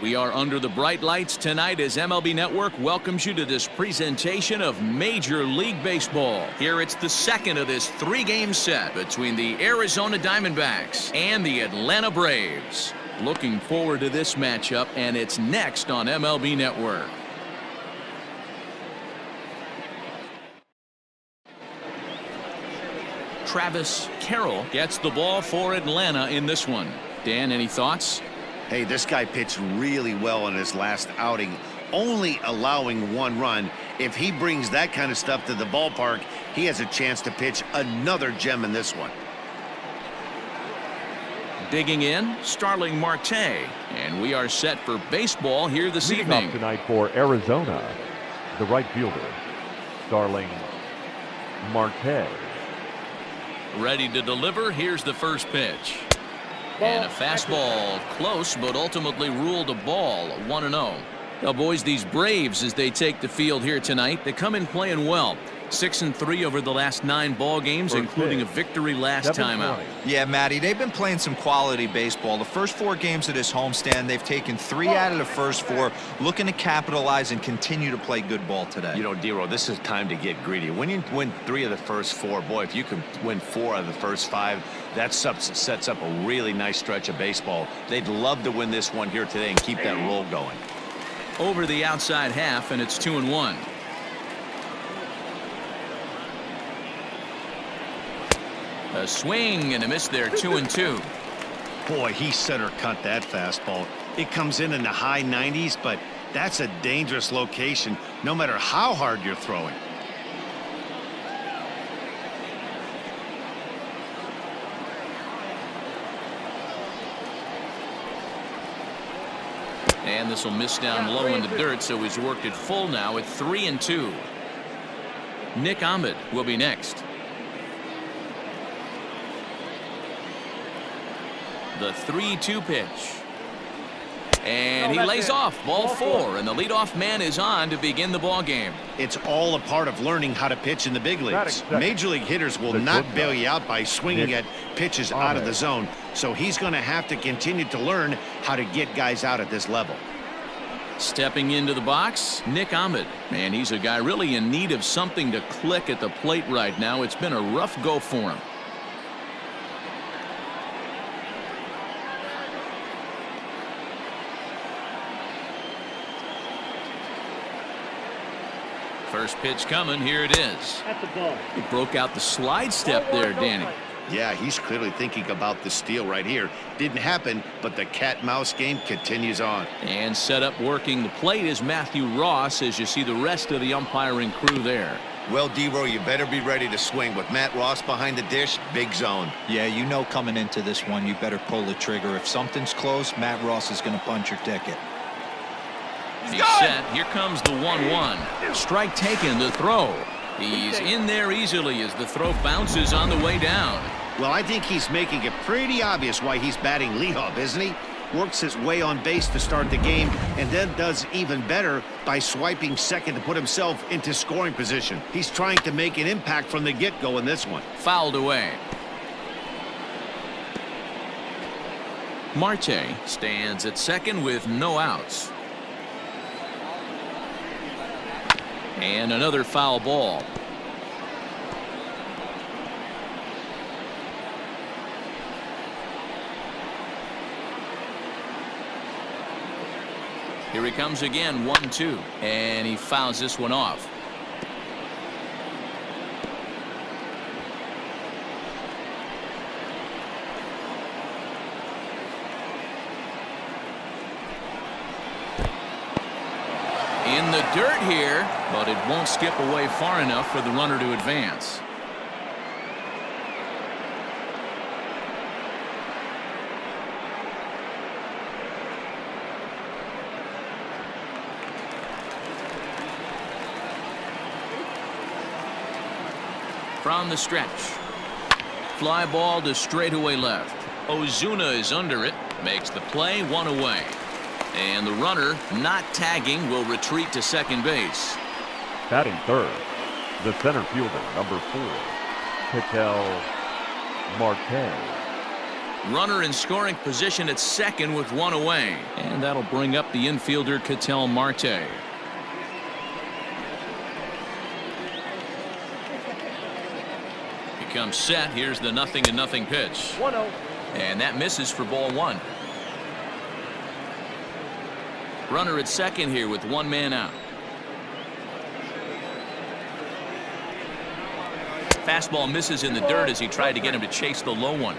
We are under the bright lights tonight as MLB Network welcomes you to this presentation of Major League Baseball. Here it's the second of this three-game set between the Arizona Diamondbacks and the Atlanta Braves. Looking forward to this matchup, and it's next on MLB Network. Travis Carroll gets the ball for Atlanta in this one. Dan, any thoughts? Hey, this guy pitched really well in his last outing, only allowing one run. If he brings that kind of stuff to the ballpark, he has a chance to pitch another gem in this one. Digging in, Starling Marte, and we are set for baseball here this evening. Tonight for Arizona, the right fielder, Starling Marte. Ready to deliver. Here's the first pitch. And a fastball close, but ultimately ruled a ball, 1-0. Now, boys, these Braves, as they take the field here tonight, they come in playing well. 6-3 over the last 9 ball games, including a victory last time out. Yeah, Matty, they've been playing some quality baseball. The first 4 games of this homestand, they've taken 3 out of the first 4, looking to capitalize and continue to play good ball today. You know, Dero, this is time to get greedy. When you win 3 of the first 4, boy, if you can win 4 of the first 5, that sets up a really nice stretch of baseball. They'd love to win this one here today and keep that roll going. Over the outside half, and it's 2-1. A swing and a miss there, 2-2. Boy, he center cut that fastball. It comes in the high 90s, but that's a dangerous location no matter how hard you're throwing. And this will miss down low in the dirt, so he's worked it full now at 3-2. Nick Ahmed will be next. The 3-2 pitch. And he lays off, ball 4, and the leadoff man is on to begin the ball game. It's all a part of learning how to pitch in the big leagues. Major league hitters will not bail you out by swinging at pitches out of the zone, so he's going to have to continue to learn how to get guys out at this level. Stepping into the box, Nick Ahmed. Man, he's a guy really in need of something to click at the plate right now. It's been a rough go for him. First pitch coming. Here it is. He broke out the slide step there, Danny. Yeah, he's clearly thinking about the steal right here. Didn't happen, but the cat-mouse game continues on. And set up working the plate is Matthew Ross, as you see the rest of the umpiring crew there. Well, Dero, you better be ready to swing. With Matt Ross behind the dish, big zone. Yeah, you know coming into this one, you better pull the trigger. If something's close, Matt Ross is going to punch your ticket. He's set. Here comes the 1-1. Strike taken, the throw. He's in there easily as the throw bounces on the way down. Well, I think he's making it pretty obvious why he's batting leadoff, isn't he? Works his way on base to start the game, and then does even better by swiping second to put himself into scoring position. He's trying to make an impact from the get-go in this one. Fouled away. Marte stands at second with no outs. And another foul ball. Here he comes again, 1-2, and he fouls this one off. In the dirt here, but it won't skip away far enough for the runner to advance. From the stretch. Fly ball to straightaway left. Ozuna is under it, makes the play, 1 away. And the runner, not tagging, will retreat to second base. Batting third, the center fielder, number 4, Ketel Marte. Runner in scoring position at second with one away. And that'll bring up the infielder Ketel Marte. He comes set. Here's the 0-0 pitch. 1-0. And that misses for ball one. Runner at second here with one man out. Fastball misses in the dirt as he tried to get him to chase the low one.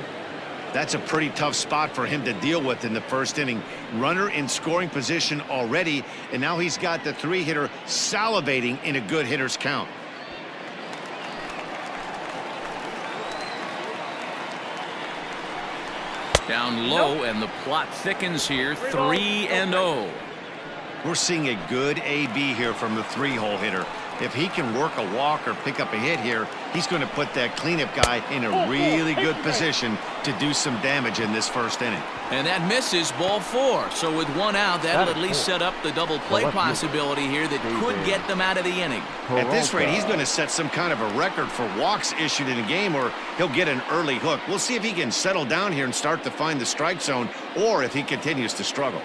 That's a pretty tough spot for him to deal with in the first inning. Runner in scoring position already, and now he's got the three-hitter salivating in a good hitter's count. Down low, and the plot thickens here. 3-0. We're seeing a good AB here from the three-hole hitter. If he can work a walk or pick up a hit here, he's going to put that cleanup guy in a really good position to do some damage in this first inning. And that misses, ball four. So with one out, that'll at least set up the double play possibility here that could get them out of the inning. At this rate, he's going to set some kind of a record for walks issued in a game, or he'll get an early hook. We'll see if he can settle down here and start to find the strike zone, or if he continues to struggle.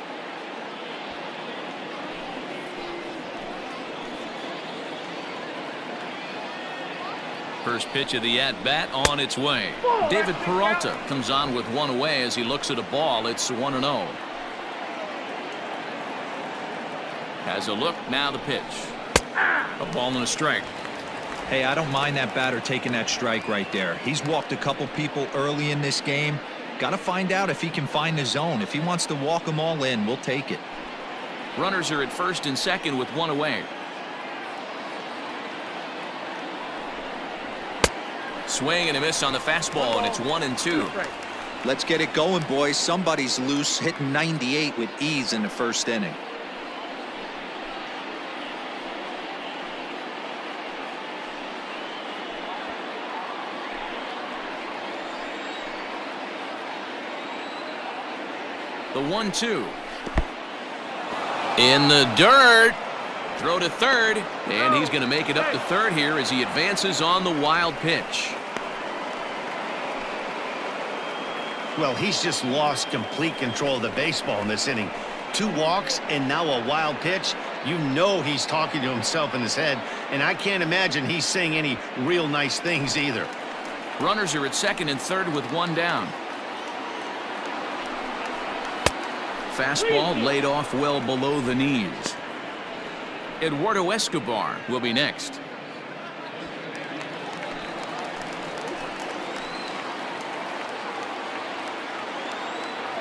First pitch of the at-bat on its way. David Peralta comes on with one away as he looks at a ball. It's 1-0. Has a look, now the pitch. A ball and a strike. Hey, I don't mind that batter taking that strike right there. He's walked a couple people early in this game. Got to find out if he can find the zone. If he wants to walk them all in, we'll take it. Runners are at first and second with one away. Swing and a miss on the fastball, and it's 1-2. Let's get it going, boys. Somebody's loose, hitting 98 with ease in the first inning. The 1-2. In the dirt. Throw to third, and he's going to make it up to third here as he advances on the wild pitch. Well, he's just lost complete control of the baseball in this inning. 2 walks and now a wild pitch. You know he's talking to himself in his head, and I can't imagine he's saying any real nice things either. Runners are at second and third with one down. Fastball laid off well below the knees. Eduardo Escobar will be next.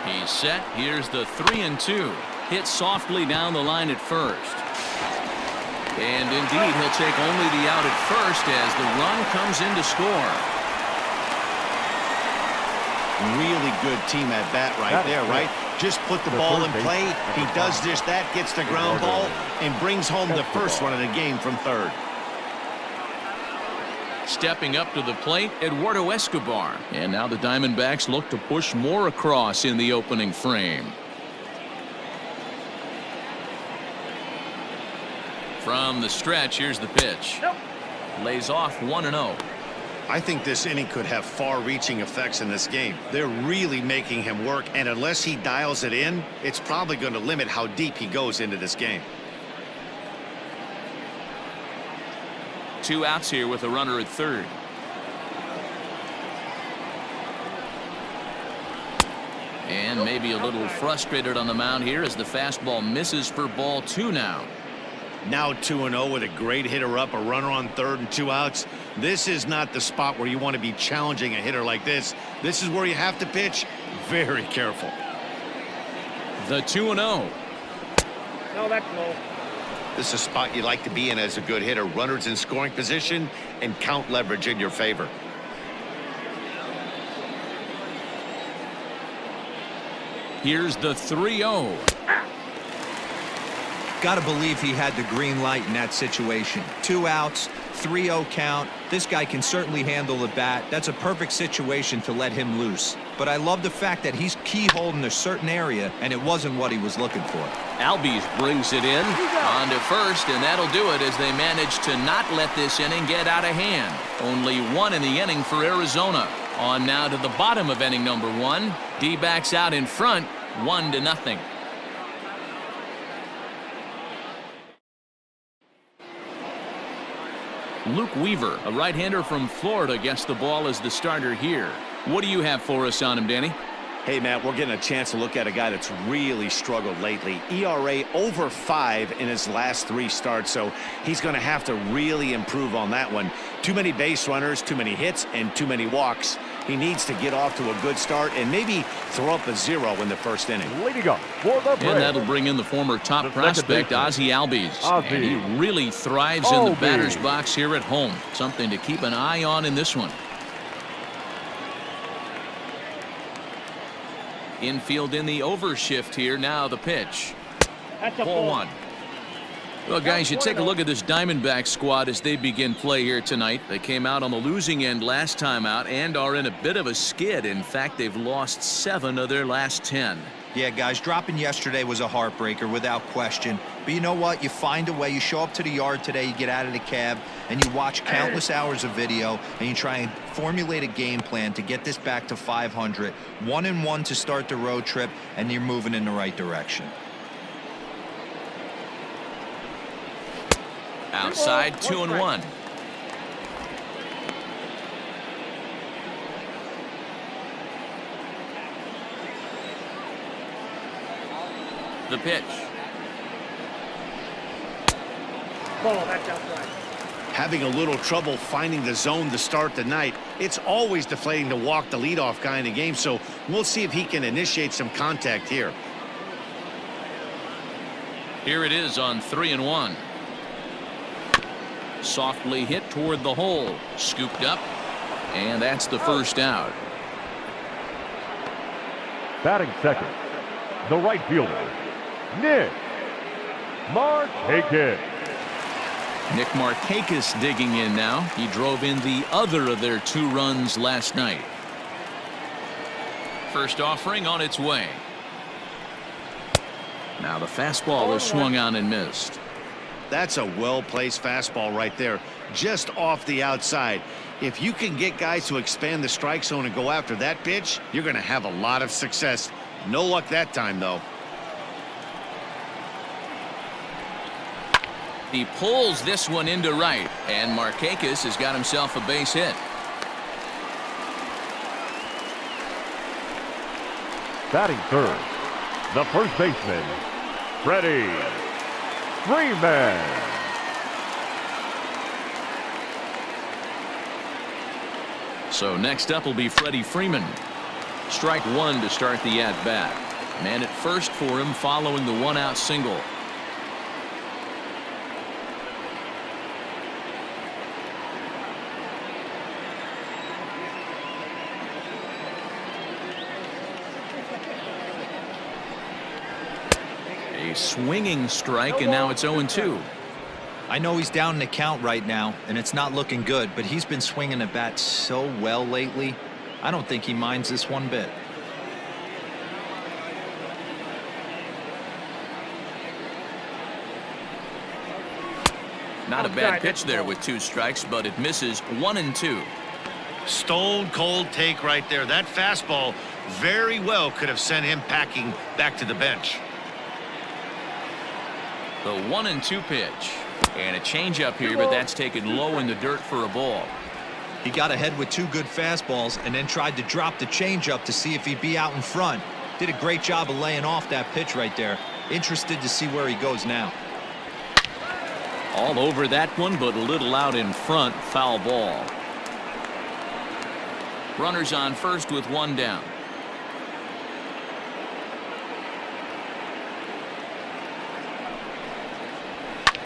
He's set. Here's the 3-2. Hit softly down the line at first. And indeed, he'll take only the out at first as the run comes in to score. Really good team at bat right there, right? Just put the ball in play. He does just that, gets the ground ball, and brings home the first run of the game from third. Stepping up to the plate, Eduardo Escobar. And now the Diamondbacks look to push more across in the opening frame. From the stretch, here's the pitch. Lays off 1-0. I think this inning could have far-reaching effects in this game. They're really making him work, and unless he dials it in, it's probably going to limit how deep he goes into this game. 2 outs here with a runner at third. And maybe a little frustrated on the mound here as the fastball misses for ball 2 now. Now 2-0 with a great hitter up, a runner on third and 2 outs. This is not the spot where you want to be challenging a hitter like this. This is where you have to pitch very careful. The 2-0. No, that's low. This is a spot you like to be in as a good hitter. Runners in scoring position and count leverage in your favor. Here's the 3-0. Got to believe he had the green light in that situation. 2 outs, 3-0 count. This guy can certainly handle the bat. That's a perfect situation to let him loose. But I love the fact that he's keyholding a certain area, and it wasn't what he was looking for. Albies brings it in on to first, and that'll do it as they manage to not let this inning get out of hand. Only 1 in the inning for Arizona. On now to the bottom of inning number 1. D-backs out in front, 1-0. Luke Weaver, a right-hander from Florida, gets the ball as the starter here. What do you have for us on him, Danny? Hey, Matt, we're getting a chance to look at a guy that's really struggled lately. ERA over 5 in his last 3 starts, so he's going to have to really improve on that one. Too many base runners, too many hits, and too many walks. He needs to get off to a good start and maybe throw up a 0 in the first inning. Leading up for the Braves, and that'll bring in the former top prospect, Ozzie Albies. And he really thrives in the batter's box here at home. Something to keep an eye on in this one. Infield in the overshift here. Now the pitch. That's a Ball ball. 1. Well, guys, you take a look at this Diamondback squad as they begin play here tonight. They came out on the losing end last time out and are in a bit of a skid. In fact, they've lost 7 of their last 10. Yeah, guys, dropping yesterday was a heartbreaker without question. But you know what? You find a way. You show up to the yard today, you get out of the cab, and you watch countless hours of video, and you try and formulate a game plan to get this back to 500. 1-1 to start the road trip, and you're moving in the right direction. Outside, 2-1. The pitch. Ball, that's outside. Having a little trouble finding the zone to start the night. It's always deflating to walk the leadoff guy in the game, so we'll see if he can initiate some contact here. Here it is on 3-1. Softly hit toward the hole. Scooped up. And that's the first out. batting second, the right fielder, Nick Markakis. Nick Markakis digging in now. He drove in the other of their 2 runs last night. First offering on its way. Now the fastball is swung on and missed. That's a well-placed fastball right there, just off the outside. If you can get guys to expand the strike zone and go after that pitch, you're going to have a lot of success. No luck that time, though. He pulls this one into right, and Markakis has got himself a base hit. Batting third, the first baseman, Freddie Freeman. So next up will be Freddie Freeman. Strike 1 to start the at-bat. Man at first for him following the 1-out single. A swinging strike, and now it's 0-2. I know he's down in the count right now, and it's not looking good, but he's been swinging the bat so well lately. I don't think he minds this one bit. Not a bad pitch there with 2 strikes, but it misses 1-2. Stone cold take right there. That fastball very well could have sent him packing back to the bench. The 1-2 pitch. And a changeup here, but that's taken low in the dirt for a ball. He got ahead with 2 good fastballs and then tried to drop the changeup to see if he'd be out in front. Did a great job of laying off that pitch right there. Interested to see where he goes now. All over that one, but a little out in front. Foul ball. Runners on first with 1 down.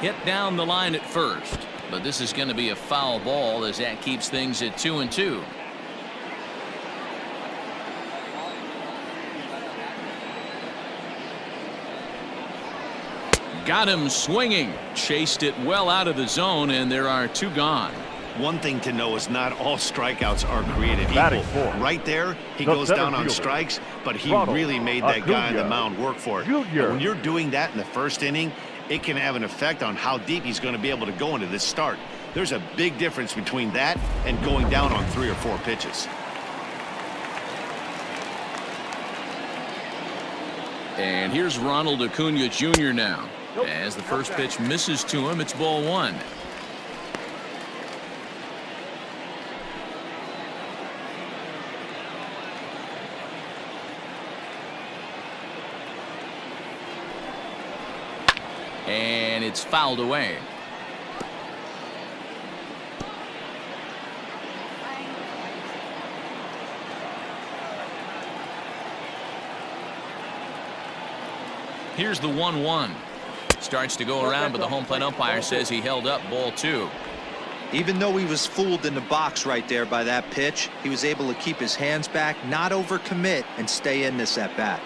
Hit down the line at first, but this is going to be a foul ball as that keeps things at 2-2. Got him swinging. Chased it well out of the zone, and there are 2 gone. One thing to know is not all strikeouts are created Batting equal. fourth, Right there, he the goes center down on fielder, strikes, but he Ronald really made that guy on the Acuna mound work for it. Jr. And when you're doing that in the first inning, it can have an effect on how deep he's going to be able to go into this start. There's a big difference between that and going down on 3 or 4 pitches. And here's Ronald Acuna Jr. now. As the first pitch misses to him, it's ball one. And it's fouled away. Here's the 1-1. Starts to go around, but the home plate umpire says he held up ball two. Even though he was fooled in the box right there by that pitch, he was able to keep his hands back, not overcommit, and stay in this at bat.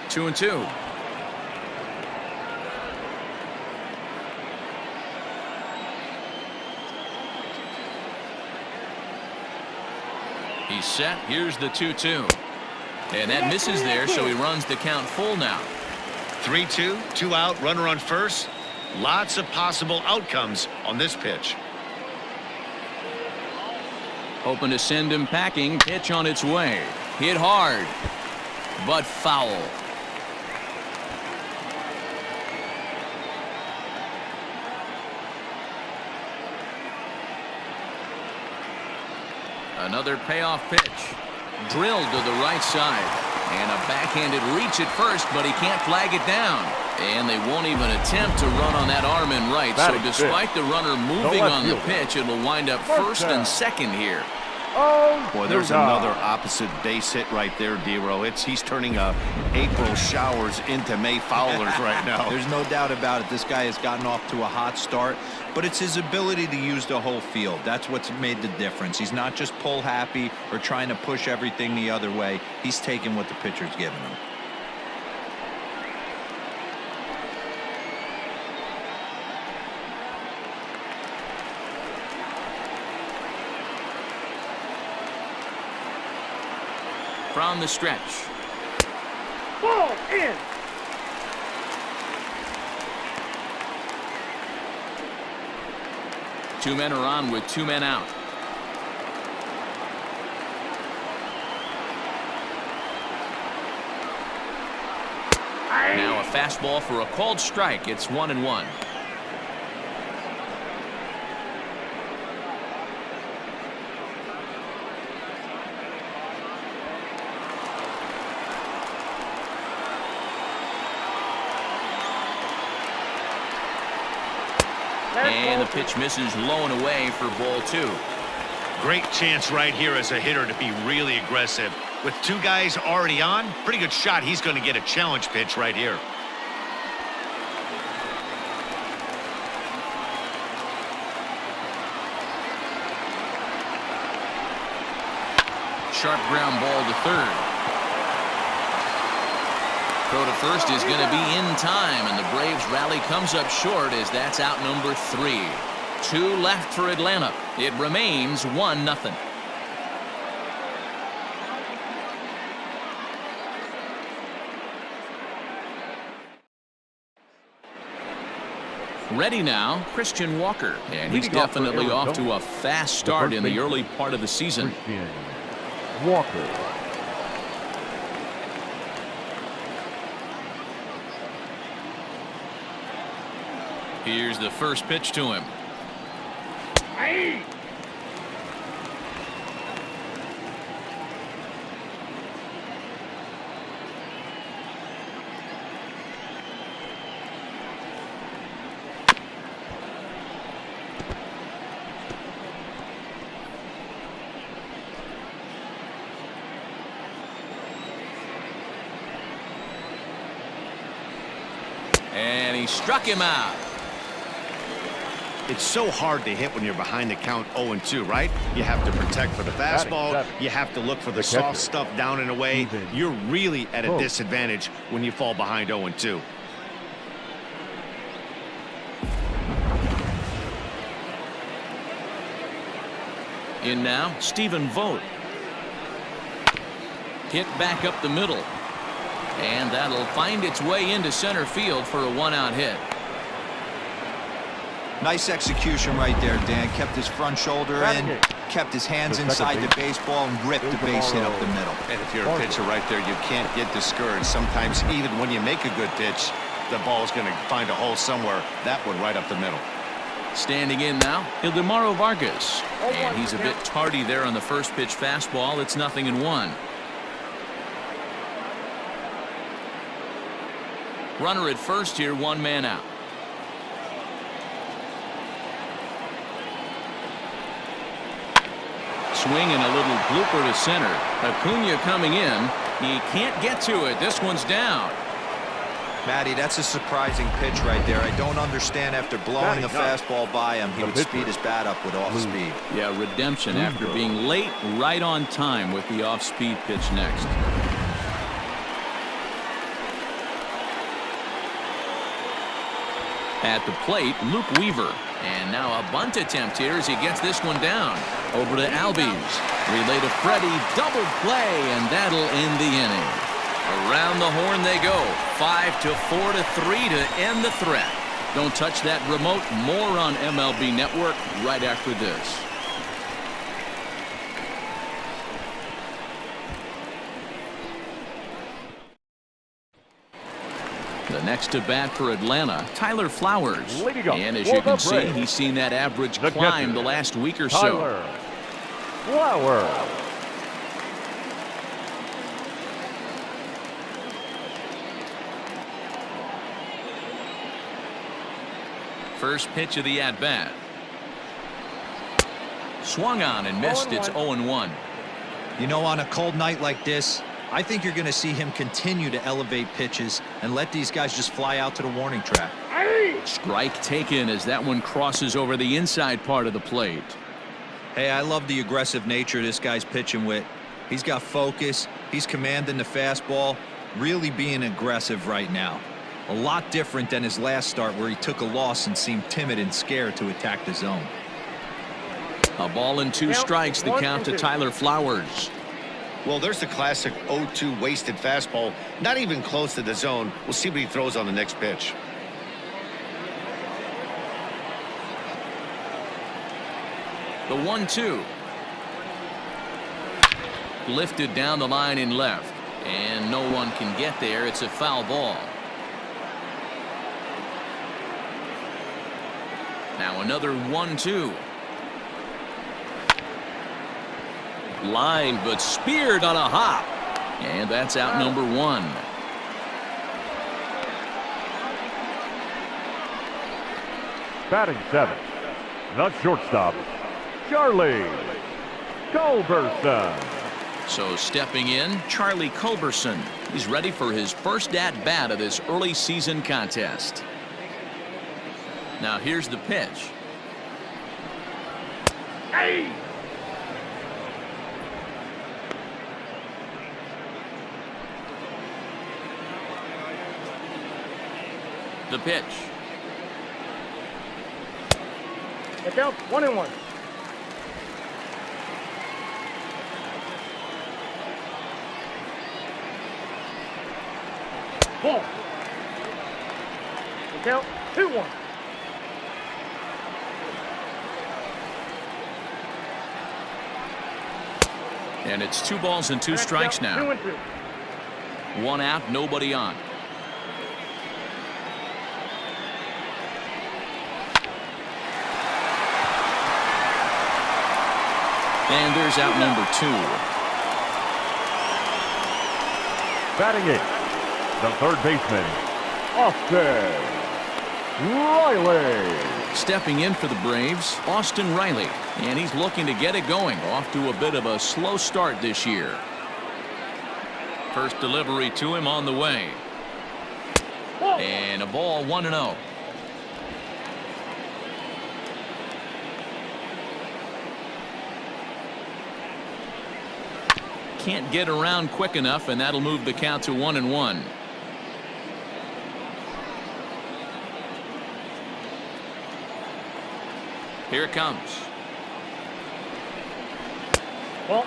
2-2. He's set. Here's the 2-2. And that misses there, so he runs the count full now. 3-2, 2 out, runner on first. Lots of possible outcomes on this pitch. Hoping to send him packing. Pitch on its way. Hit hard, but foul. Another payoff pitch. Drilled to the right side. And a backhanded reach at first, but he can't flag it down. And they won't even attempt to run on that arm in right. So despite the runner moving on the pitch, it will wind up first and second here. Boy, there's another opposite base hit right there, D-Row. He's turning April showers into May foulers right now. There's no doubt about it. This guy has gotten off to a hot start, but it's his ability to use the whole field. That's what's made the difference. He's not just pull happy or trying to push everything the other way. He's taking what the pitcher's giving him. From the stretch. Ball in. Two men are on with two men out. Now a fastball for a called strike. It's 1-1. And the pitch misses low and away for ball two. Great chance right here as a hitter to be really aggressive. With two guys already on, pretty good shot. He's going to get a challenge pitch right here. Sharp ground ball to third. Throw to first is going to be in time, and the Braves rally comes up short as that's out number 3. 2 left for Atlanta. It remains 1-0. Ready now, Christian Walker, and he's definitely off to a fast start in the early part of the season. Christian Walker. Here's the first pitch to him. Aye. And he struck him out. It's so hard to hit when you're behind the count 0-2, right? You have to protect for the fastball. You have to look for the soft stuff down and away. You're really at a disadvantage when you fall behind 0-2. In now, Stephen Vogt. Hit back up the middle. And that'll find its way into center field for a 1-out hit. Nice execution right there, Dan. Kept his front shoulder in, kept his hands inside the baseball, and ripped the base hit up the middle. And if you're a pitcher right there, you can't get discouraged. Sometimes even when you make a good pitch, the ball's going to find a hole somewhere. That one right up the middle. Standing in now, Ildemaro Vargas. And he's a bit tardy there on the first pitch fastball. It's 0-1. Runner at first here, 1 man out. Swing and a little blooper to center. Acuna coming in. He can't get to it. This one's down. Matty, that's a surprising pitch right there. I don't understand after blowing the fastball by him, he would speed his bat up with off speed. Yeah, redemption after being late, right on time with the off-speed pitch next. At the plate, Luke Weaver. And now a bunt attempt here as he gets this one down. Over to Albies. Relay to Freddie. Double play, and that'll end the inning. Around the horn they go. 5-4 to 3 to end the threat. Don't touch that remote. More on MLB Network right after this. The next to bat for Atlanta, Tyler Flowers. And as you can see, he's seen that average climb the last week or so. Tyler Flowers. First pitch of the at-bat. Swung on and missed. It's 0-1. You know, on a cold night like this, I think you're going to see him continue to elevate pitches and let these guys just fly out to the warning track. Strike taken as that one crosses over the inside part of the plate. Hey, I love the aggressive nature this guy's pitching with. He's got focus. He's commanding the fastball, really being aggressive right now. A lot different than his last start where he took a loss and seemed timid and scared to attack the zone. A ball and 2 strikes, the count to Tyler Flowers. Well, there's the classic 0-2 wasted fastball. Not even close to the zone. We'll see what he throws on the next pitch. The 1-2. Lifted down the line in left. And no one can get there. It's a foul ball. Now another 1-2. Line, but speared on a hop. And that's out number 1. Batting 7th, the shortstop, Charlie Culberson. So stepping in, Charlie Culberson. He's ready for his first at-bat of this early season contest. Now here's the pitch. Hey! The pitch. The count 1-1. Ball. The count 2-1. And it's 2 balls and 2 strikes now. 2-2. 1 out, nobody on. And there's out number 2. Batting 8th, the third baseman, Austin Riley. Stepping in for the Braves, Austin Riley. And he's looking to get it going. Off to a bit of a slow start this year. First delivery to him on the way. And a ball, 1-0. Can't get around quick enough, and that'll move the count to 1-1. Here it comes. Ball.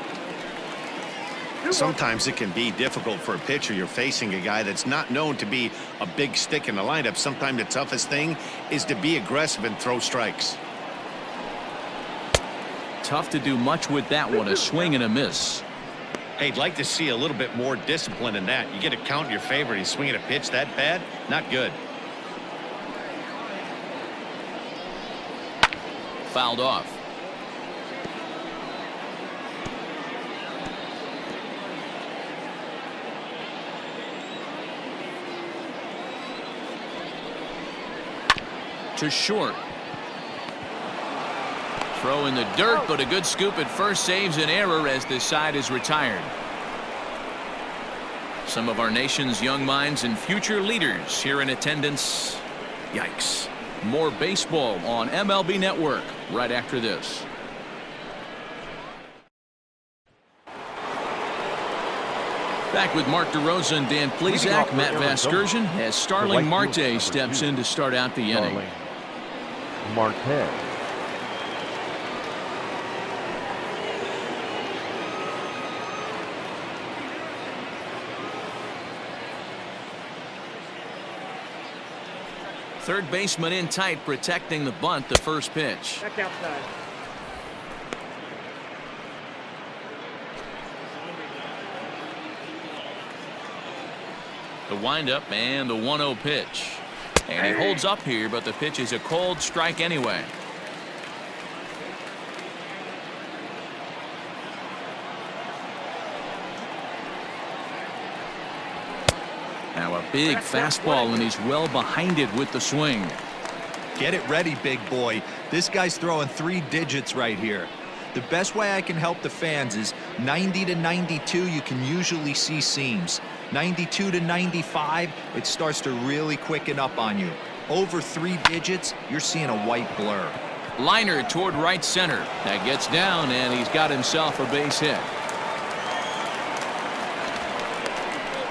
Sometimes it can be difficult for a pitcher. You're facing a guy that's not known to be a big stick in the lineup. Sometimes the toughest thing is to be aggressive and throw strikes. Tough to do much with that one. A swing and a miss. Hey, I'd like to see a little bit more discipline in that. You get a count in your favor and he's swinging a pitch that bad. Not good. Fouled off. To short. Throw in the dirt, but a good scoop at first saves an error as the side is retired. Some of our nation's young minds and future leaders here in attendance. Yikes. More baseball on MLB Network right after this. Back with Mark DeRosa and Dan Plesac. Matt Vasgersian as Starling Marte steps in to start out the inning. Marte. Third baseman in tight, protecting the bunt. The first pitch. Back outside. The windup and the 1-0 pitch. And he holds up here, but the pitch is a cold strike anyway. Now a big fastball, and he's well behind it with the swing. Get it ready, big boy. This guy's throwing 3 digits right here. The best way I can help the fans is 90 to 92, you can usually see seams. 92 to 95, it starts to really quicken up on you. Over 3 digits, you're seeing a white blur. Liner toward right center. That gets down, and he's got himself a base hit.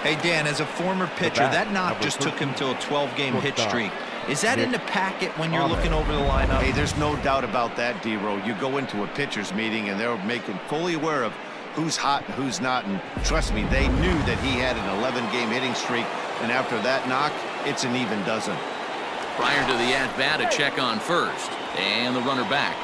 Hey, Dan, as a former pitcher, that knock just took him to a 12-game hit streak. Is that in the packet when you're looking over the lineup? Hey, there's no doubt about that, D-Row. You go into a pitcher's meeting, and they're making fully aware of who's hot and who's not. And trust me, they knew that he had an 11-game hitting streak. And after that knock, it's an even dozen. Prior to the at-bat, a check on first. And the runner back.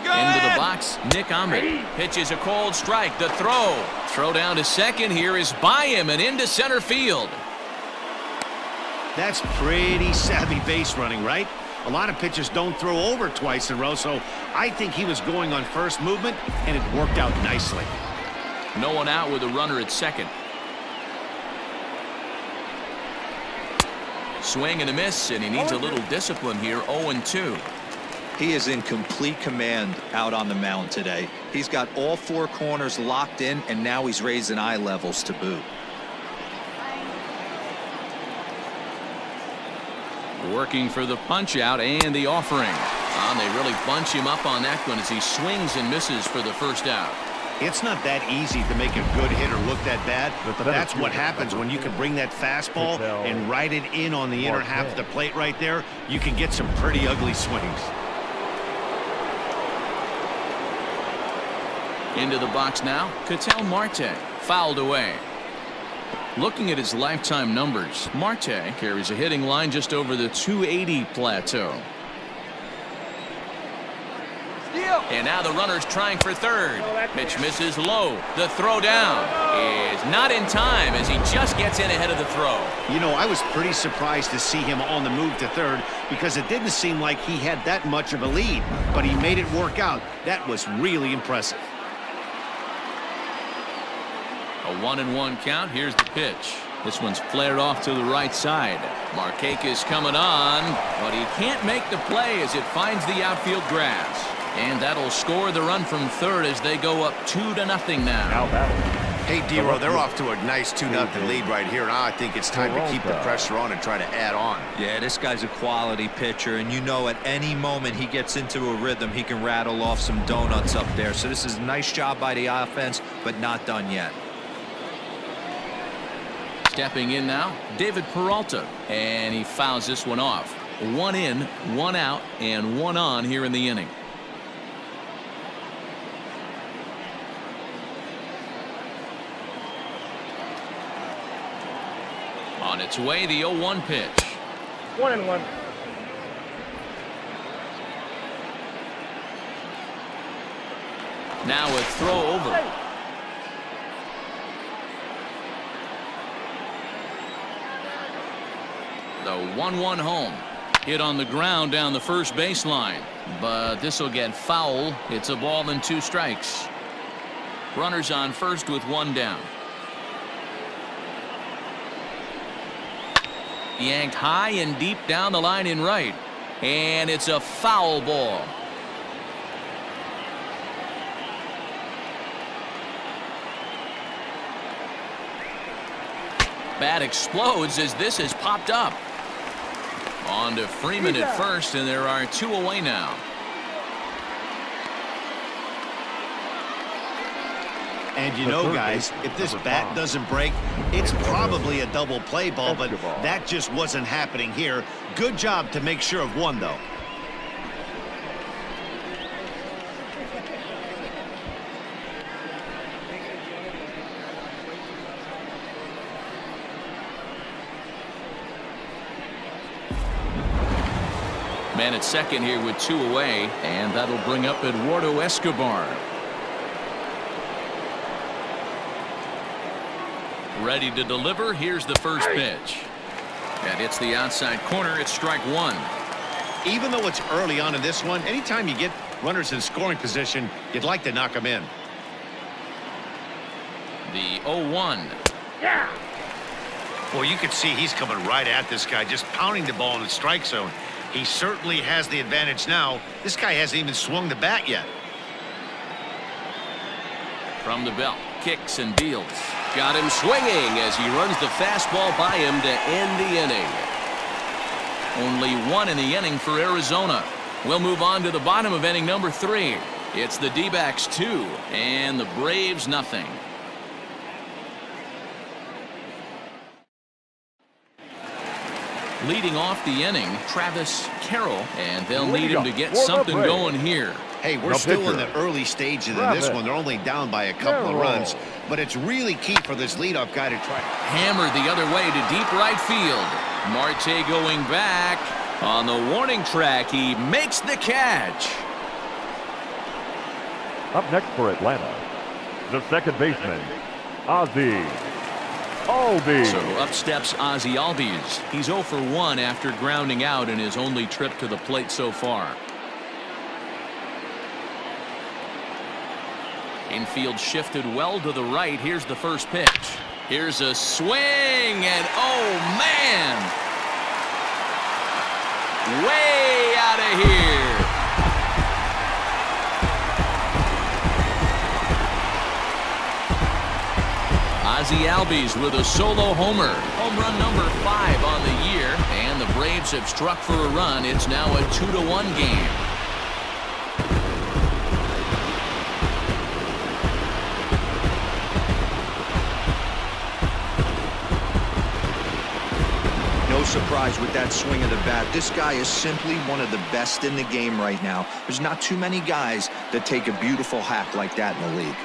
Into the box, Nick Ahmed pitches a cold strike. The throw down to second here is by him and into center field. That's pretty savvy base running, right? A lot of pitchers don't throw over twice in a row, so I think he was going on first movement, and it worked out nicely. No one out with a runner at second. Swing and a miss, and he needs a little discipline here. 0-2. He is in complete command out on the mound today. He's got all 4 corners locked in, and now he's raising eye levels to boot. Working for the punch out and the offering. And they really bunch him up on that one as he swings and misses for the first out. It's not that easy to make a good hitter look that bad, but that's what happens when you can bring that fastball and ride it in on the inner half of the plate right there. You can get some pretty ugly swings. Into the box now, Ketel Marte, fouled away. Looking at his lifetime numbers, Marte carries a hitting line just over the 280 plateau. And now the runner's trying for third. Pitch misses low. The throw down is not in time as he just gets in ahead of the throw. You know, I was pretty surprised to see him on the move to third because it didn't seem like he had that much of a lead, but he made it work out. That was really impressive. A 1-1 count. Here's the pitch. This one's flared off to the right side. Markakis coming on, but he can't make the play as it finds the outfield grass. And that'll score the run from third as they go up 2-0 now. Hey, D-Row, they're off to a nice 2-0 lead right here. Now I think it's time to keep the pressure on and try to add on. Yeah, this guy's a quality pitcher, and you know at any moment he gets into a rhythm, he can rattle off some donuts up there. So this is a nice job by the offense, but not done yet. Stepping in now, David Peralta, and he fouls this one off. 1 in, 1 out, and 1 on here in the inning. On its way, the 0-1 pitch. 1-1. Now a throw over. The 1-1 home. Hit on the ground down the first baseline. But this will get foul. It's a ball and 2 strikes. Runners on first with 1 down. Yanked high and deep down the line in right. And it's a foul ball. Bat explodes as this has popped up. On to Freeman at first, and there are 2 away now. And you know, guys, if this bat doesn't break, it's probably a double play ball, but that just wasn't happening here. Good job to make sure of 1, though. Man at second here with 2 away, and that'll bring up Eduardo Escobar. Ready to deliver. Here's the first pitch. And it's the outside corner. It's strike 1. Even though it's early on in this one, anytime you get runners in scoring position, you'd like to knock them in. The 0-1. Yeah. Well, you can see he's coming right at this guy, just pounding the ball in the strike zone. He certainly has the advantage now. This guy hasn't even swung the bat yet. From the belt, kicks and deals. Got him swinging as he runs the fastball by him to end the inning. Only 1 in the inning for Arizona. We'll move on to the bottom of inning number 3. It's the D-backs 2 and the Braves nothing. Leading off the inning, Travis Carroll, and they'll need him to get something going here. Hey, we're still in the early stages of this one. They're only down by a couple of runs, but it's really key for this leadoff guy to try. Hammered the other way to deep right field. Marte going back. On the warning track, he makes the catch. Up next for Atlanta, the second baseman, Ozzie Albies. So up steps Ozzie Albies. He's 0 for 1 after grounding out in his only trip to the plate so far. Infield shifted well to the right. Here's the first pitch. Here's a swing, and oh man! Way out of here. Ozzie Albies with a solo homer. Home run number 5 on the year, and the Braves have struck for a run. It's now a 2-1 game. No surprise with that swing of the bat. This guy is simply one of the best in the game right now. There's not too many guys that take a beautiful hack like that in the league.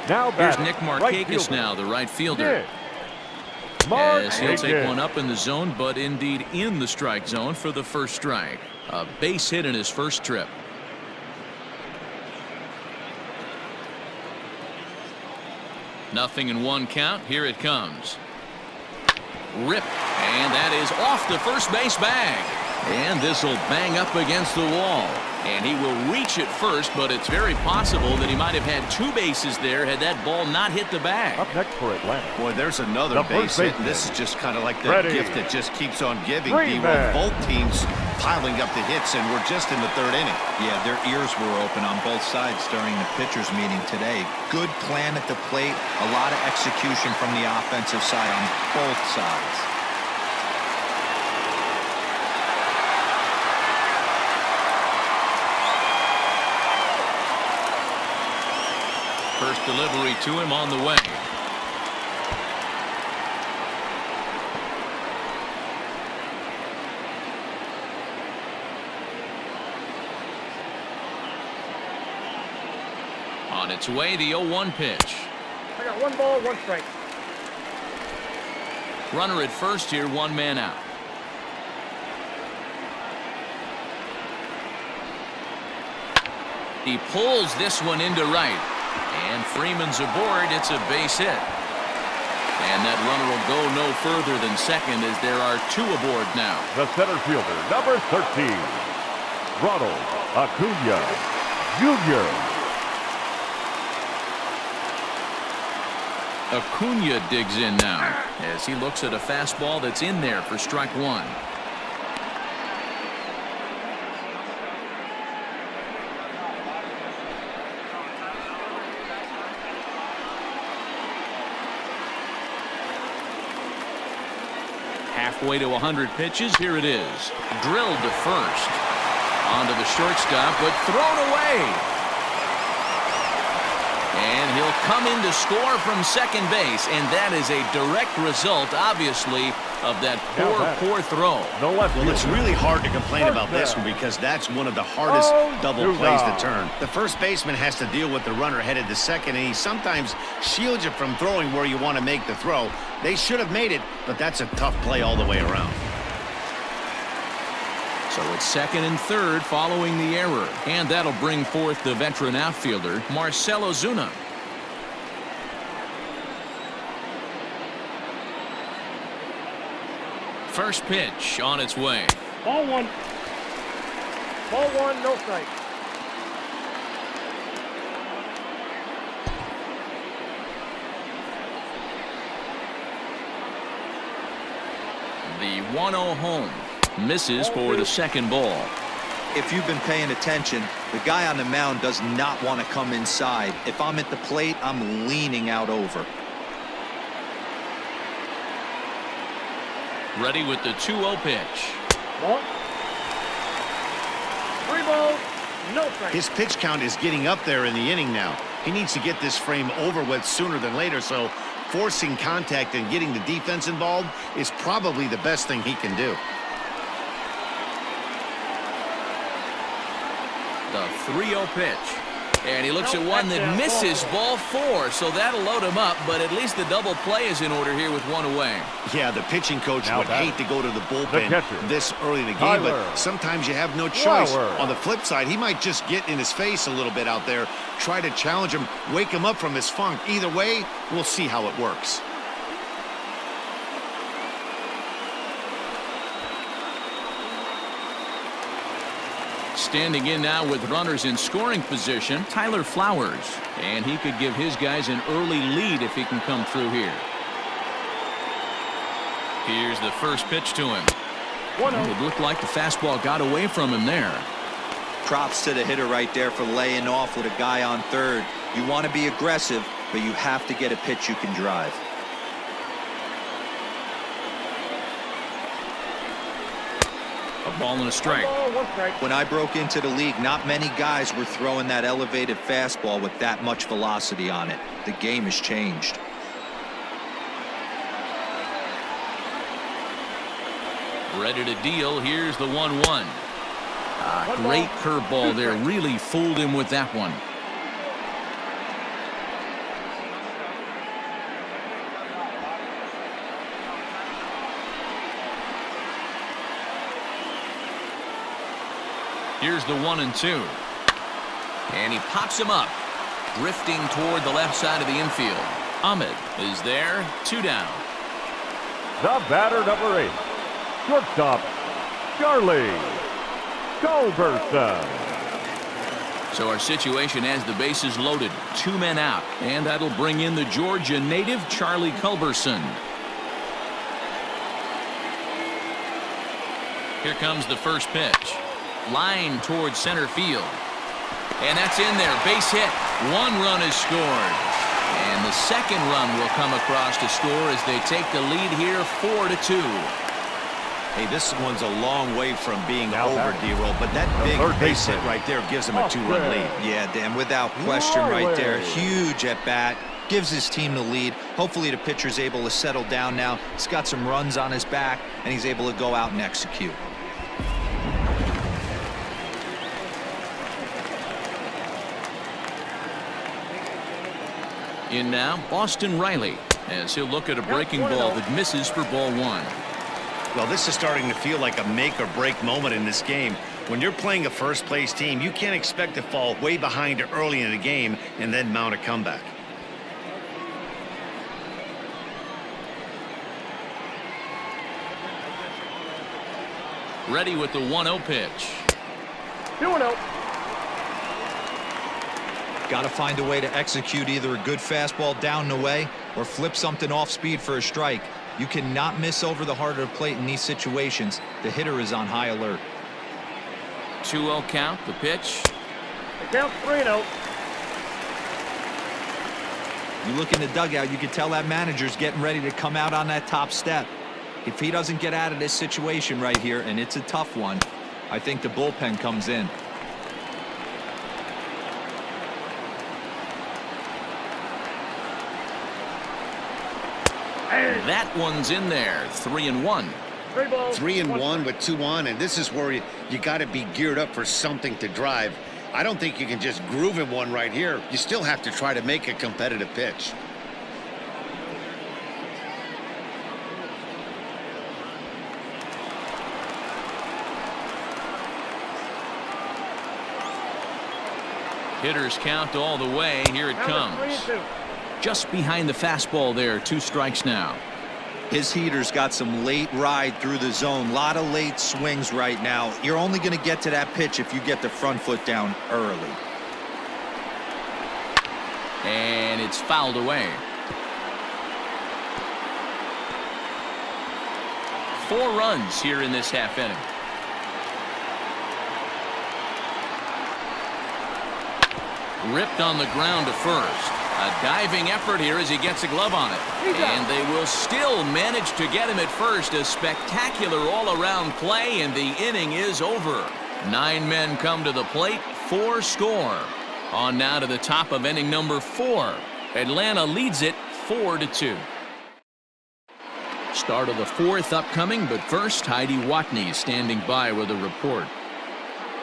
Now Here's batting, Nick right Markakis fielder, now, the right fielder. Nick As he'll take Markakis. one up in the zone, but indeed in the strike zone for the first strike. A base hit in his first trip. Nothing in 1 count. Here it comes. Rip, and that is off the first base bag. And this will bang up against the wall. And he will reach it first, but it's very possible that he might have had 2 bases there had that ball not hit the bag. Up next for Atlanta, Boy, there's another The base first hit, and this is just kind of like the Ready. gift that just keeps on giving. Freeman. Both teams piling up the hits, and we're just in the 3rd inning. Yeah, their ears were open on both sides during the pitchers meeting today. Good plan at the plate, a lot of execution from the offensive side on both sides. First delivery to him on the way. On its way, the 0-1 pitch. I got 1 ball, 1 strike. Runner at first here, 1 man out. He pulls this one into right. And Freeman's aboard. It's a base hit. And that runner will go no further than second as there are 2 aboard now. The center fielder, number 13, Ronald Acuna Jr. Acuna digs in now as he looks at a fastball that's in there for strike 1. Halfway to 100 pitches. Here it is. Drilled to first. Onto the shortstop, but thrown away. And he'll come in to score from second base, and that is a direct result, obviously, of that poor throw. Well, it's really hard to complain about this one because that's one of the hardest double plays to turn. The first baseman has to deal with the runner headed to second, and he sometimes shields you from throwing where you want to make the throw. They should have made it, but that's a tough play all the way around. So it's second and third following the error. And that'll bring forth the veteran outfielder, Marcell Ozuna. First pitch on its way. Ball 1. Ball 1, no strike. The 1-0 home. Misses for the second ball. If you've been paying attention, the guy on the mound does not want to come inside. If I'm at the plate, I'm leaning out over. Ready with the 2-0 pitch. Ball. 3 balls, no strike. His pitch count is getting up there in the inning now. He needs to get this frame over with sooner than later, so forcing contact and getting the defense involved is probably the best thing he can do. The 3-0 pitch. And he looks at one that misses, ball 4, so that'll load him up, but at least the double play is in order here with 1 away. Yeah, the pitching coach would hate to go to the bullpen this early in the game, Tyler but sometimes you have no choice. Flower. On the flip side, he might just get in his face a little bit out there, try to challenge him, wake him up from his funk. Either way, we'll see how it works. Standing in now with runners in scoring position, Tyler Flowers. And he could give his guys an early lead if he can come through here. Here's the first pitch to him. It looked like the fastball got away from him there. Props to the hitter right there for laying off with a guy on third. You want to be aggressive, but you have to get a pitch you can drive. A ball and a strike. Ball, 1 strike. When I broke into the league, not many guys were throwing that elevated fastball with that much velocity on it. The game has changed. Ready to deal. Here's the 1-1. Great curveball there. Really fooled him with that one. Here's the 1-2. And he pops him up, drifting toward the left side of the infield. Ahmed is there, 2 down. The batter, number 8, shortstop, Charlie Culberson. So our situation has the bases loaded, 2 men out, and that'll bring in the Georgia native, Charlie Culberson. Here comes the first pitch. Line towards center field. And that's in there. Base hit. 1 run is scored. And the second run will come across to score as they take the lead here 4-2. Hey, this one's a long way from being Now over, back. D-roll, but that The big third base hit baseman. right there gives him a 2-run lead. Yeah, Dan, without question right there. Riley. Huge at bat. Gives his team the lead. Hopefully the pitcher's able to settle down now. He's got some runs on his back, and he's able to go out and execute. In now, Austin Riley, as he'll look at a breaking ball that misses for ball one. Well, this is starting to feel like a make-or-break moment in this game. When you're playing a first-place team, you can't expect to fall way behind early in the game and then mount a comeback. Ready with the 1-0 pitch. 2-0. Got to find a way to execute either a good fastball down and away or flip something off speed for a strike. You cannot miss over the heart of the plate in these situations. The hitter is on high alert. 2-0 count, the pitch. The count's 3-0. You look in the dugout, you can tell that manager's getting ready to come out on that top step. If he doesn't get out of this situation right here, and it's a tough one, I think the bullpen comes in. That one's in there. 3-1. 3 balls. 3-1 with 2 on, and this is where you got to be geared up for something to drive. I don't think you can just groove him one right here. You still have to try to make a competitive pitch. Hitters count all the way. Here it Count comes. is 3-2. Just behind the fastball there. 2 strikes now. His heater's got some late ride through the zone. A lot of late swings right now. You're only going to get to that pitch if you get the front foot down early. And it's fouled away. 4 runs here in this half inning. Ripped on the ground to first. A diving effort here as he gets a glove on it. And they will still manage to get him at first. A spectacular all-around play, and the inning is over. 9 men come to the plate, 4 score. On now to the top of inning number 4. Atlanta leads it 4-2. Start of the 4th upcoming, but first, Heidi Watney standing by with a report.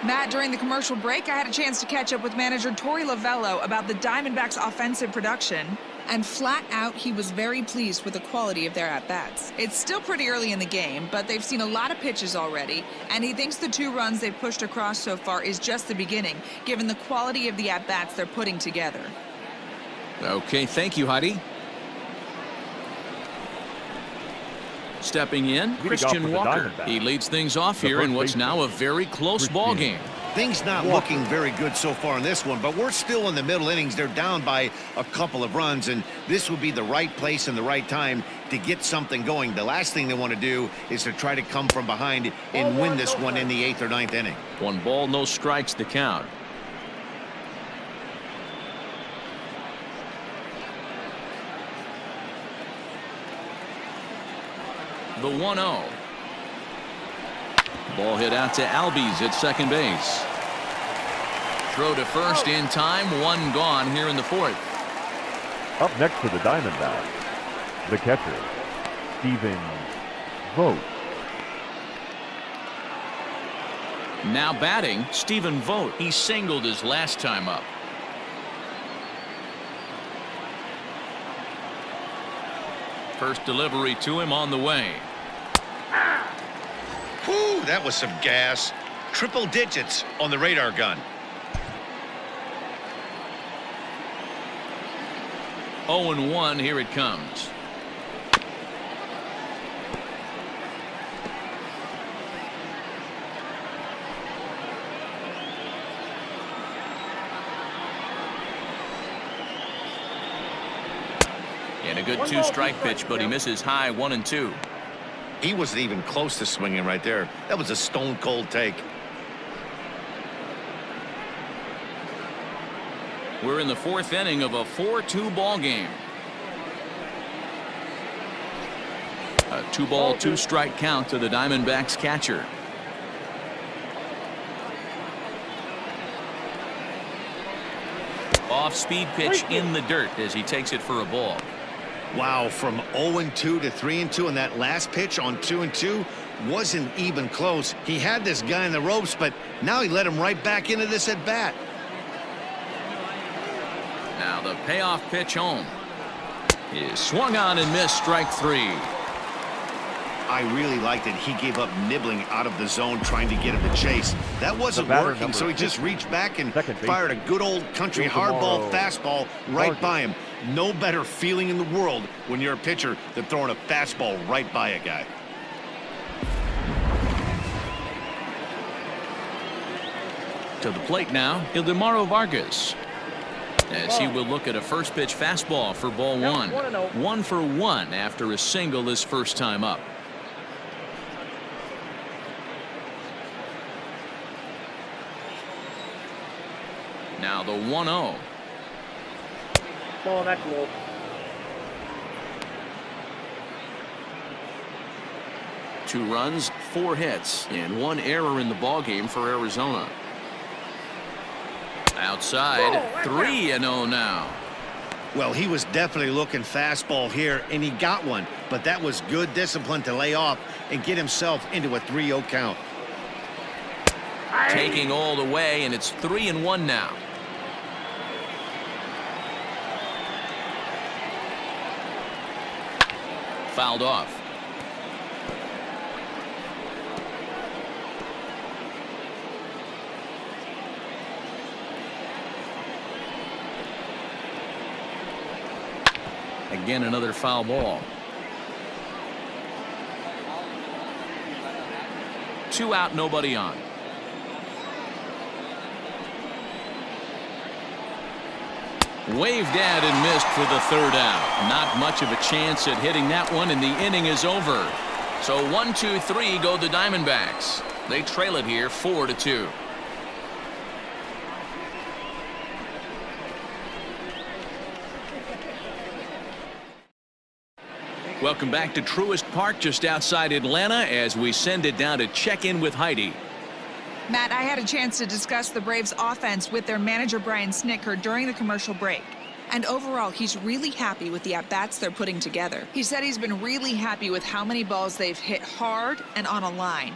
Matt, during the commercial break, I had a chance to catch up with manager Torey Lavello about the Diamondbacks' offensive production. And flat out, he was very pleased with the quality of their at-bats. It's still pretty early in the game, but they've seen a lot of pitches already, and he thinks the 2 runs they've pushed across so far is just the beginning, given the quality of the at-bats they're putting together. Okay, thank you, Heidi. Stepping in, Leading off Christian for the Walker. Diamondbacks. He leads things off The here in first what's baseman, now a very close ball game. Things not looking very good so far in this one, but we're still in the middle innings. They're down by a couple of runs, and this would be the right place and the right time to get something going. The last thing they want to do is to try to come from behind and win this one in the 8th or 9th inning. 1 ball, no strikes to count. The 1-0. Ball hit out to Albies at second base. Throw to first in time. 1 gone here in the 4th. Up next for the Diamondbacks, the catcher, Stephen Vogt. Now batting, Stephen Vogt. He singled his last time up. First delivery to him on the way. Whew, that was some gas. Triple digits on the radar gun. 0-1, here it comes. And a good 2-strike pitch, but he misses high 1-2. He wasn't even close to swinging right there. That was a stone-cold take. We're in the 4th inning of a 4-2 ball game. A A 2-ball, 2-strike count to the Diamondbacks catcher. Off-speed pitch in the dirt as he takes it for a ball. Wow, from 0-2 to 3-2, and that last pitch on 2-2 wasn't even close. He had this guy in the ropes, but now he let him right back into this at bat. Now the payoff pitch home is swung on and missed, strike 3. I really liked it. He gave up nibbling out of the zone trying to get him to chase. That wasn't working, so he just reached back and fired a good old country hardball fastball right by him. No better feeling in the world when you're a pitcher than throwing a fastball right by a guy. To the plate now, Ildemaro Vargas, as he will look at a first pitch fastball for ball 1. 1 for 1 after a single his first time up. Now the 1-0. Ball, that's low. Two runs, 4 hits, and 1 error in the ballgame for Arizona. Outside, 3-0 now. Well, he was definitely looking fastball here, and he got one. But that was good discipline to lay off and get himself into a 3-0 count. Taking all the way, and it's 3-1 now. Fouled off. Again, another foul ball. 2 out, nobody on. Waved at and missed for the 3rd out. Not much of a chance at hitting that one, and the inning is over. So 1, 2, 3 go the Diamondbacks. They trail it here 4-2. Welcome back to Truist Park just outside Atlanta as we send it down to check in with Heidi. Matt, I had a chance to discuss the Braves offense with their manager Brian Snitker during the commercial break. And overall, he's really happy with the at-bats they're putting together. He said he's been really happy with how many balls they've hit hard and on a line.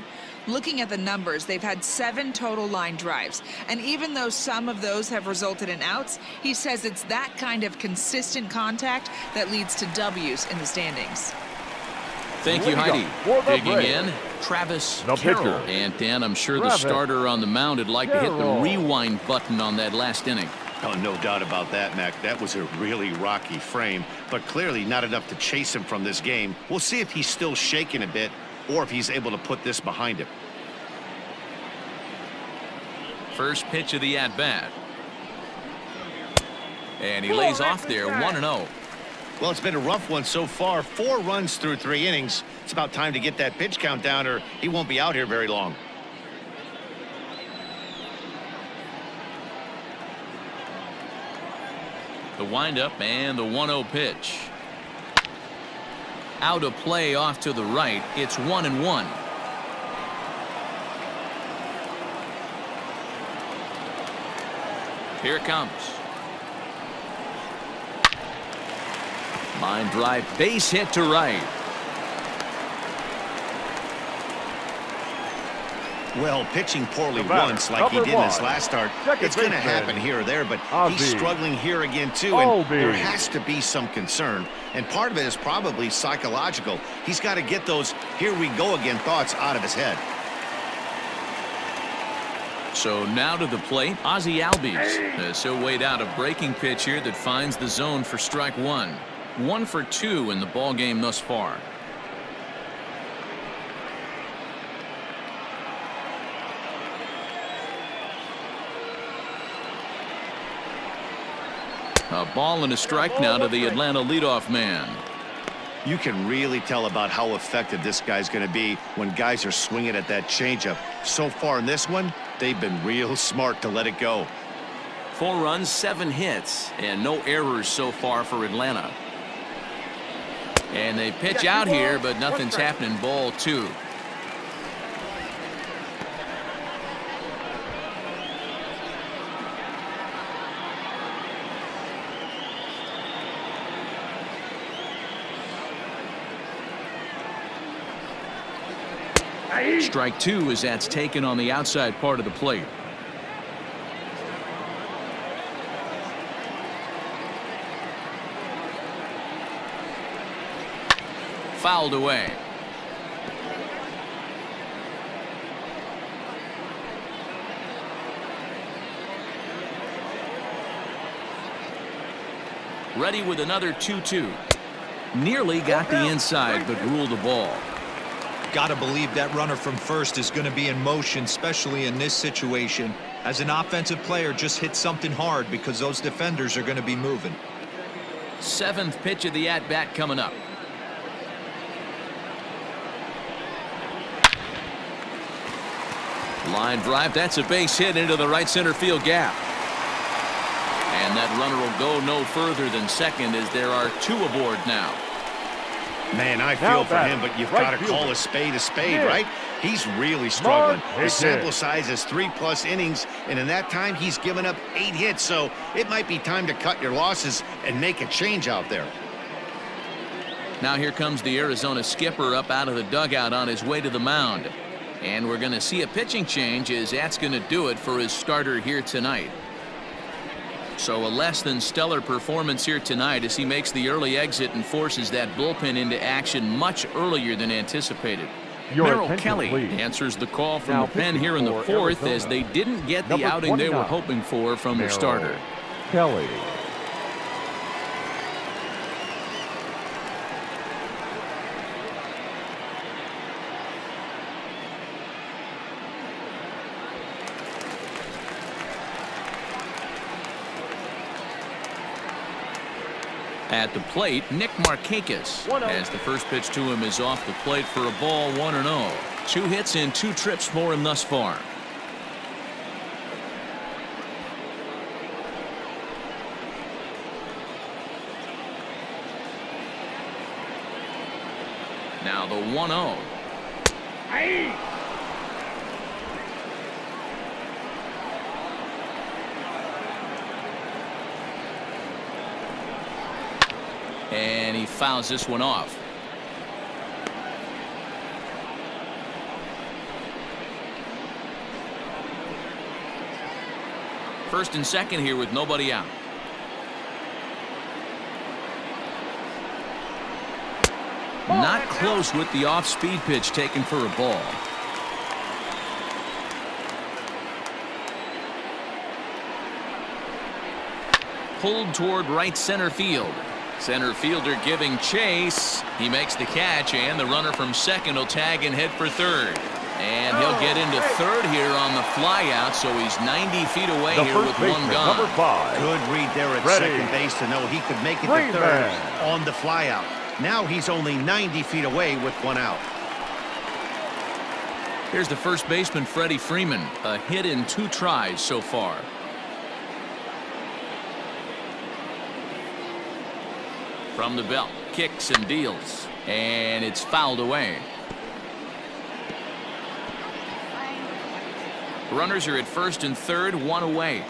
Looking at the numbers, they've had 7 total line drives. And even though some of those have resulted in outs, he says it's that kind of consistent contact that leads to W's in the standings. Thank you, Heidi. Digging in, Travis Carroll. And Dan, I'm sure the starter on the mound would like to hit the rewind button on that last inning. Oh, no doubt about that, Mac. That was a really rocky frame, but clearly not enough to chase him from this game. We'll see if he's still shaking a bit or if he's able to put this behind him. First pitch of the at-bat. And he lays off there, 1-0. Well, it's been a rough one so far. 4 runs through 3 innings. It's about time to get that pitch count down or he won't be out here very long. The windup and the 1-0 pitch. Out of play off to the right. It's 1-1. Here it comes. Line drive, base hit to right. Well, pitching poorly once like he did in his last start, it's going to happen here or there, but he's struggling here again too, and there has to be some concern. And part of it is probably psychological. He's got to get those here we go again thoughts out of his head. So now to the plate, Ozzie Albies. He'll wait out a breaking pitch here that finds the zone for strike 1. 1 for 2 in the ball game thus far. A ball and a strike now to the Atlanta leadoff man. You can really tell about how effective this guy's going to be when guys are swinging at that changeup. So far in this one, they've been real smart to let it go. 4 runs, 7 hits, and no errors so far for Atlanta. And they pitch out here, but nothing's happening. Ball 2. Strike 2 as that's taken on the outside part of the plate. Fouled away. Ready with another 2-2. Nearly got the inside, but ruled the ball. Gotta believe that runner from first is going to be in motion, especially in this situation. As an offensive player, just hit something hard because those defenders are going to be moving. 7th pitch of the at-bat coming up. Line drive. That's a base hit into the right center field gap. And that runner will go no further than second as there are 2 aboard now. Man, I feel for him, but you've got to call a spade, right? He's really struggling. The sample size is 3+ innings, and in that time, he's given up 8 hits. So it might be time to cut your losses and make a change out there. Now here comes the Arizona skipper up out of the dugout on his way to the mound. And we're going to see a pitching change as that's going to do it for his starter here tonight. So a less than stellar performance here tonight as he makes the early exit and forces that bullpen into action much earlier than anticipated. Merrill Kelly answers the call from the pen here in the 4th as they didn't get the outing they were hoping for from their starter. Kelly. At the plate, Nick Markakis, as the first pitch to him is off the plate for a ball 1-0. 2 hits and 2 trips for him thus far. Now the 1-0. And he fouls this one off. First and second here with nobody out. Not close with the off-speed pitch taken for a ball. Pulled toward right center field. Center fielder giving chase. He makes the catch, and the runner from second will tag and head for third. And he'll get into third here on the flyout, so he's 90 feet away here with one gone. Number 5. Good read there at second base to know he could make it to third on the flyout. Now he's only 90 feet away with 1 out. Here's the first baseman, Freddie Freeman. A hit in 2 tries so far. From the belt, kicks and deals, and it's fouled away. Runners are at first and third, 1 away.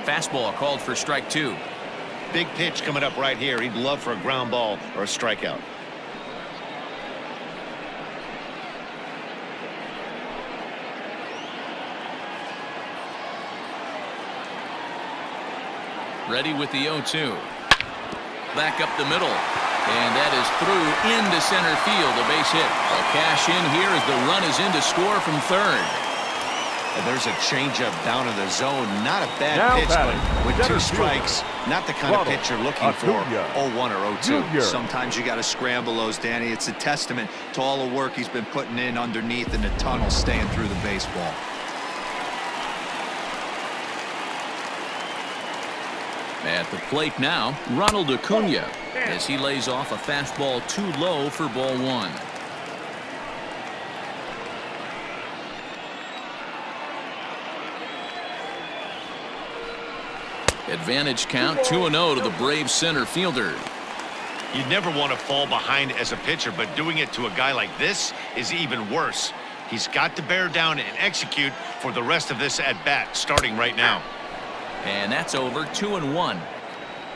Fastball called for strike 2. Big pitch coming up right here. He'd love for a ground ball or a strikeout. Ready with the 0-2. Back up the middle. And that is through into center field. A base hit. A cash in here as the run is in to score from third. And there's a changeup down in the zone. Not a bad pitch, but with 2 strikes, not the kind of pitch you're looking for. 0-1 or 0-2. Sometimes you got to scramble those, Danny. It's a testament to all the work he's been putting in underneath in the tunnel, staying through the baseball. At the plate now, Ronald Acuna, as he lays off a fastball too low for ball 1. Advantage count 2-0 to the Braves center fielder. You never want to fall behind as a pitcher, but doing it to a guy like this is even worse. He's got to bear down and execute for the rest of this at-bat, starting right now. And that's over. 2-1.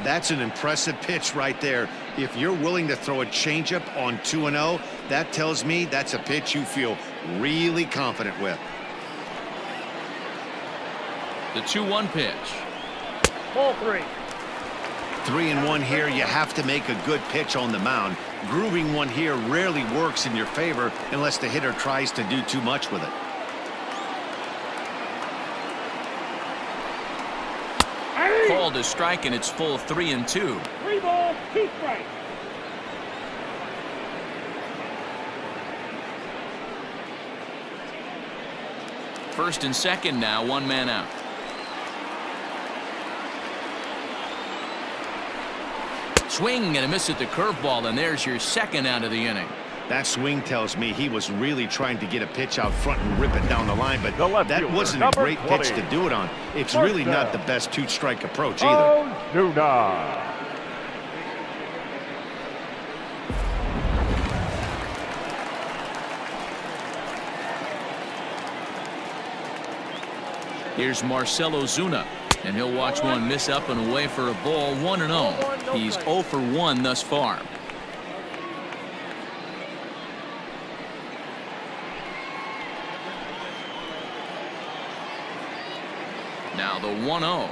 That's an impressive pitch right there. If you're willing to throw a changeup on 2-0, that tells me that's a pitch you feel really confident with. The 2-1 pitch. Ball 3. 3-1 here. You have to make a good pitch on the mound. Grooving one here rarely works in your favor unless the hitter tries to do too much with it. Called a strike, and it's full 3-2. 3 balls, 2 strikes. First and second now, 1 man out. Swing and a miss at the curveball, and there's your second out of the inning. That swing tells me he was really trying to get a pitch out front and rip it down the line, but that wasn't a great pitch to do it on. It's really not the best 2-strike approach either. Ozuna. Here's Marcell Ozuna, and he'll watch one miss up and away for a ball. 1-0. He's 0 for 1 thus far. Now the 1-0.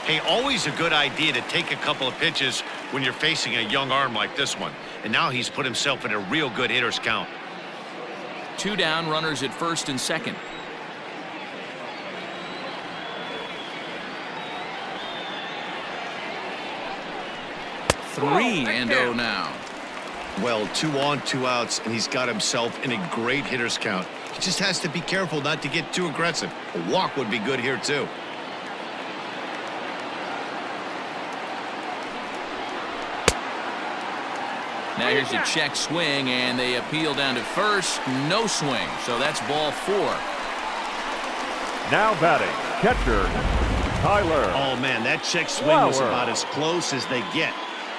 Hey, always a good idea to take a couple of pitches when you're facing a young arm like this one. And now he's put himself in a real good hitter's count. 2 down, runners at first and second. 3-0 now. Well, 2 on, 2 outs, and he's got himself in a great hitter's count. He just has to be careful not to get too aggressive. A walk would be good here, too. Now here's a check swing, and they appeal down to first. No swing, so that's ball 4. Now batting, catcher, Tyler. Oh, man, that check swing was about as close as they get.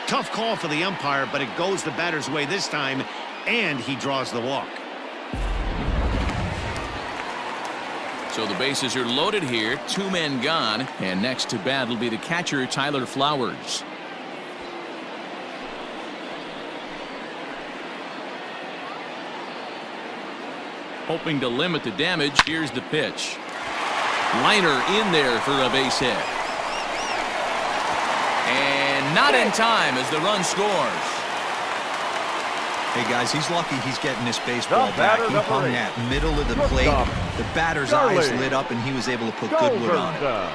Tough call for the umpire, but it goes the batter's way this time, and he draws the walk. So the bases are loaded here, 2 men gone, and next to bat will be the catcher, Tyler Flowers. Hoping to limit the damage, here's the pitch. Liner in there for a base hit. And not in time as the run scores. Hey, guys, he's lucky he's getting this baseball back. He hung that middle of the plate. The batter's eyes lit up, and he was able to put good wood on it.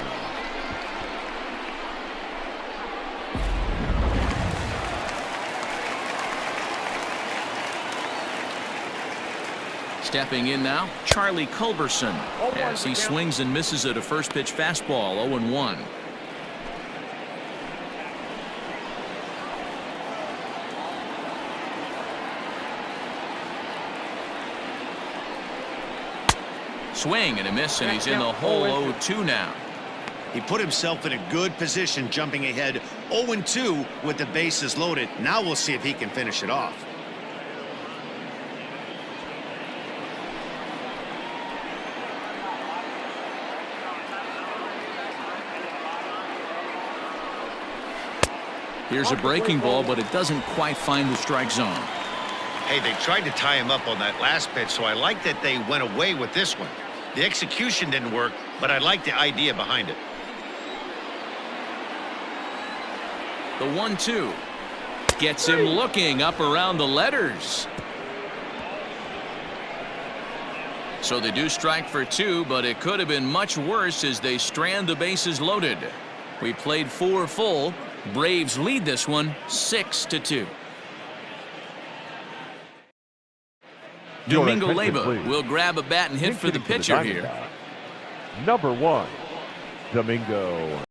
Stepping in now, Charlie Culberson, as he swings and misses at a first pitch fastball. 0-1. Swing and a miss, and he's in the hole. 0-2 now. He put himself in a good position, jumping ahead 0-2 with the bases loaded. Now we'll see if he can finish it off. Here's a breaking ball, but it doesn't quite find the strike zone. Hey, they tried to tie him up on that last pitch, so I like that they went away with this one. The execution didn't work, but I like the idea behind it. The 1-2 gets him looking up around the letters. So they do strike for 2, but it could have been much worse as they strand the bases loaded. We played 4 full. Braves lead this one 6-2. Domingo Leyba will grab a bat and hit for the pitcher here. Number 1, Domingo.